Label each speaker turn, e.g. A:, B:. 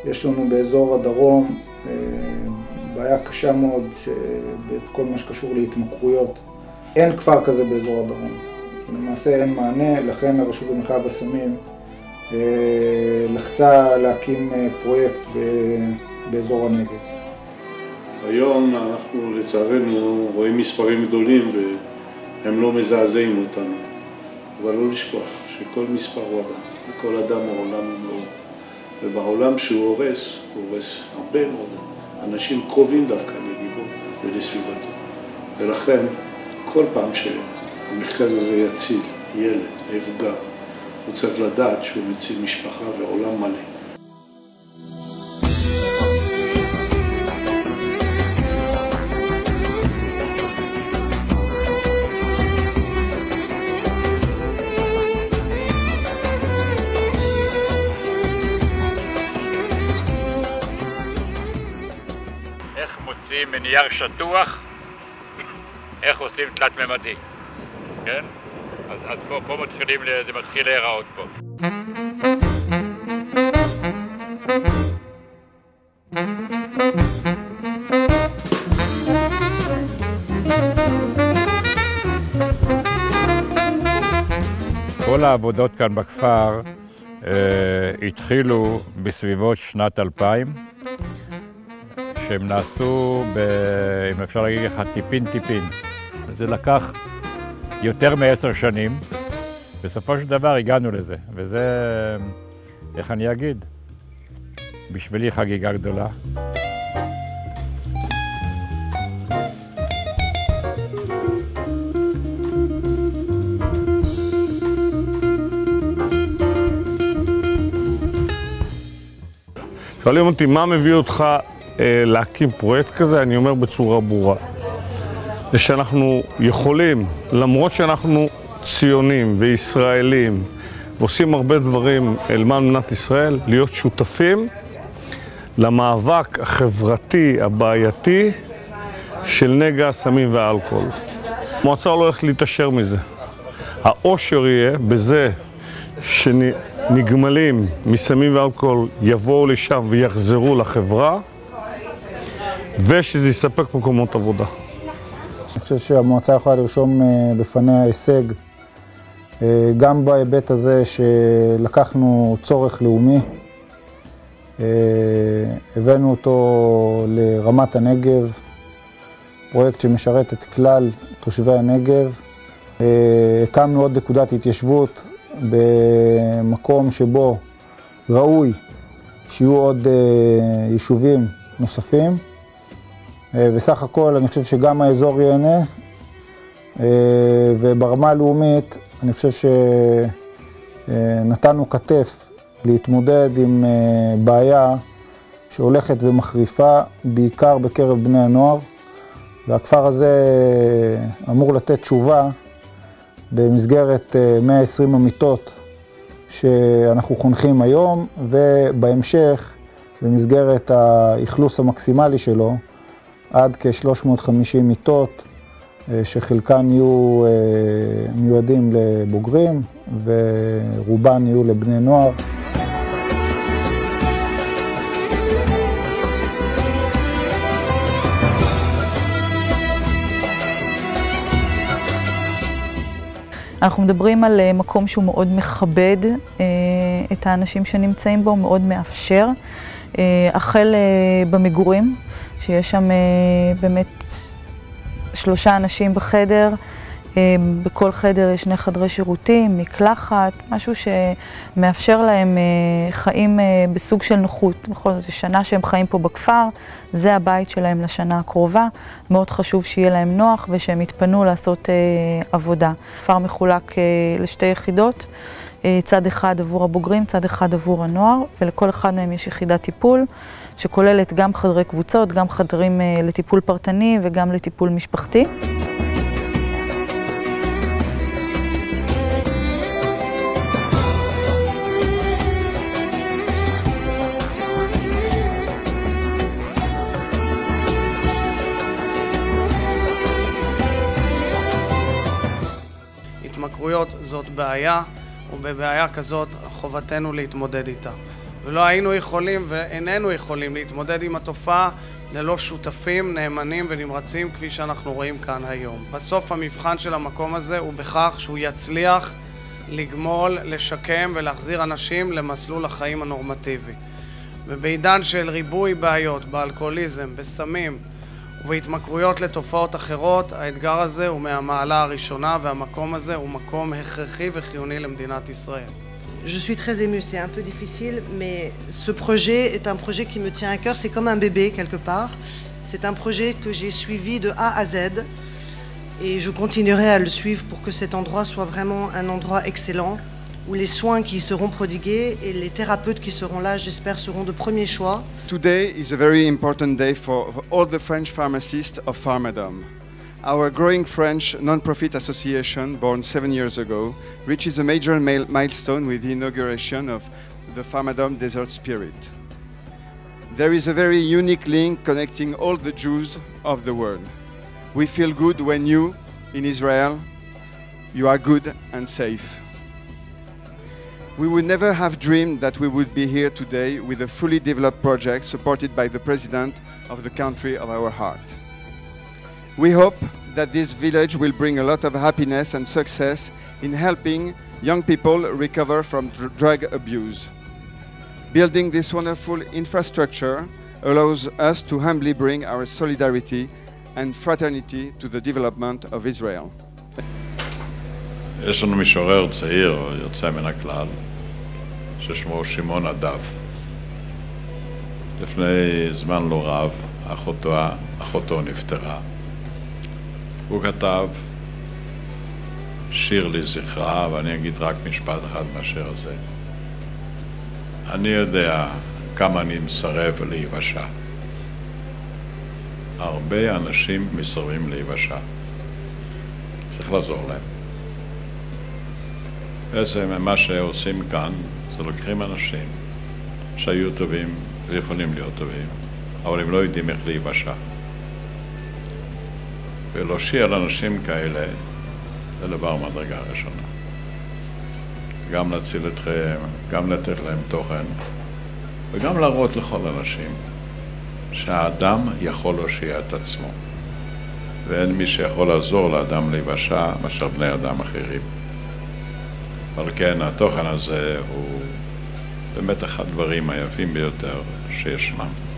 A: יש לנו באזור הדרום בעיה קשה מאוד בכל מה שקשור להתמכרויות. אין כפר כזה באזור הדרום. למעשה אין מענה, לכן הרשות למלחמה בסמים לחצה להקים פרויקט באזור הנגב.
B: היום אנחנו לצערנו רואים מספרים גדולים והם לא מזעזעים אותנו. אבל לא לשכוח שכל מספר הוא אדם, וכל אדם הוא עולם ומלואו. ובעולם שהוא הורס, הוא הורס הרבה מאוד אנשים קרובים דווקא לגיבו ולסביבתו. ולכן, כל פעם שהמרכז הזה יציל ילד, מבוגר, הוא צריך לדעת שהוא מציל משפחה ועולם מלא.
C: מנייר שטוח, איך עושים תלת-ממדי, כן? אז פה מתחילים, זה מתחיל להיראות פה. כל העבודות כאן בכפר התחילו בסביבות שנת 2000, שהם נעשו, אם אפשר להגיד לך, טיפין. זה לקח יותר מ10 שנים. בסופו של דבר הגענו לזה, וזה, איך אני אגיד, בשבילי חגיגה גדולה.
D: שואלים אותי, מה מביא אותך להקים פרויקט כזה? אני אומר בצורה ברורה. זה שאנחנו יכולים, למרות שאנחנו ציונים וישראלים, ועושים הרבה דברים למען מדינת ישראל, להיות שותפים למאבק החברתי הבעייתי של נגע הסמים והאלכוהול. המועצה לא הולכת להתעשר מזה. העושר יהיה בזה שנגמלים מסמים ואלכוהול יבואו לשם ויחזרו לחברה, ושזה יספק מקומות עבודה.
A: אני חושב שהמועצה יכולה לרשום בפניה הישג, גם בהיבט הזה שלקחנו צורך לאומי, הבאנו אותו לרמת הנגב, פרויקט שמשרת את כלל תושבי הנגב, הקמנו עוד נקודת התיישבות במקום שבו ראוי שיהיו עוד יישובים נוספים. בסך הכל אני חושב שגם האזור ייהנה, וברמה הלאומית אני חושב שנתנו כתף להתמודד עם בעיה שהולכת ומחריפה, בעיקר בקרב בני הנוער, והכפר הזה אמור לתת תשובה במסגרת 120 המיטות שאנחנו חונכים היום, ובהמשך במסגרת האכלוס המקסימלי שלו עד כ-350 מיטות שחלקן יהיו מיועדים לבוגרים ורובן יהיו לבני נוער.
E: אנחנו מדברים על מקום שהוא מאוד מכבד את האנשים שנמצאים בו, מאוד מאפשר. החל במגורים, שיש שם באמת 3 אנשים בחדר, בכל חדר יש 2 חדרי שירותים, מקלחת, משהו שמאפשר להם חיים בסוג של נוחות. בכל זאת, שנה שהם חיים פה בכפר, זה הבית שלהם לשנה הקרובה. מאוד חשוב שיהיה להם נוח ושהם יתפנו לעשות עבודה. הכפר מחולק ל2 יחידות, צד אחד עבור הבוגרים, צד אחד עבור הנוער, ולכל אחד מהם יש יחידת טיפול, שכוללת גם חדרי קבוצות, גם חדרים לטיפול פרטני וגם לטיפול משפחתי.
F: התמכרויות זאת בעיה, ובבעיה כזאת חובתנו להתמודד איתה. ולא היינו יכולים ואיננו יכולים להתמודד עם התופעה ללא שותפים נאמנים ונמרצים כפי שאנחנו רואים כאן היום. בסוף המבחן של המקום הזה הוא בכך שהוא יצליח לגמול, לשקם ולהחזיר אנשים למסלול החיים הנורמטיבי. ובעידן של ריבוי בעיות, באלכוהוליזם, בסמים ובהתמכרויות לתופעות אחרות, האתגר הזה הוא מהמעלה הראשונה, והמקום הזה הוא מקום הכרחי וחיוני למדינת ישראל.
G: Je suis très émue, c'est un peu difficile, mais ce projet est un projet qui me tient à cœur, c'est comme un bébé quelque part. C'est un projet que j'ai suivi de A à Z et je continuerai à le suivre pour que cet endroit soit vraiment un endroit excellent où les soins qui y seront prodigués et les thérapeutes qui seront là, j'espère, seront de premier choix.
H: Today is a very important day for all the French pharmacists of Pharmadome. Our growing French non-profit association, born 7 years ago, reaches a major milestone with the inauguration of the Pharmadome Desert Spirit. There is a very unique link connecting all the Jews of the world. We feel good when you, in Israel, you are good and safe. We would never have dreamed that we would be here today with a fully developed project supported by the President of the country of our heart. We hope that this village will bring a lot of happiness and success in helping young people recover from drug abuse. Building this wonderful infrastructure allows us to humbly bring our solidarity and fraternity to the development of Israel.
I: יש לנו משורר צעיר, יוצא מן הכלל, ששמו שמעון הדב. לפני זמן לא רב, אחותו נפטרה. הוא כתב שיר לזכרה, ואני אגיד רק משפט אחד מהשיר הזה. אני יודע כמה אני מסרב להיוושע. הרבה אנשים מסרבים להיוושע. צריך לעזור להם. בעצם מה שעושים כאן זה לוקחים אנשים שהיו טובים ויכולים להיות טובים, אבל הם לא יודעים איך להיוושע. ולהושיע לאנשים כאלה זה דבר מדרגה ראשונה. גם להציל אתכם, גם לתת להם תוכן, וגם להראות לכל אנשים שהאדם יכול להושיע את עצמו. ואין מי שיכול לעזור לאדם להיוושע מאשר בני אדם אחרים. אבל כן, התוכן הזה הוא באמת אחד הדברים היפים ביותר שישנם.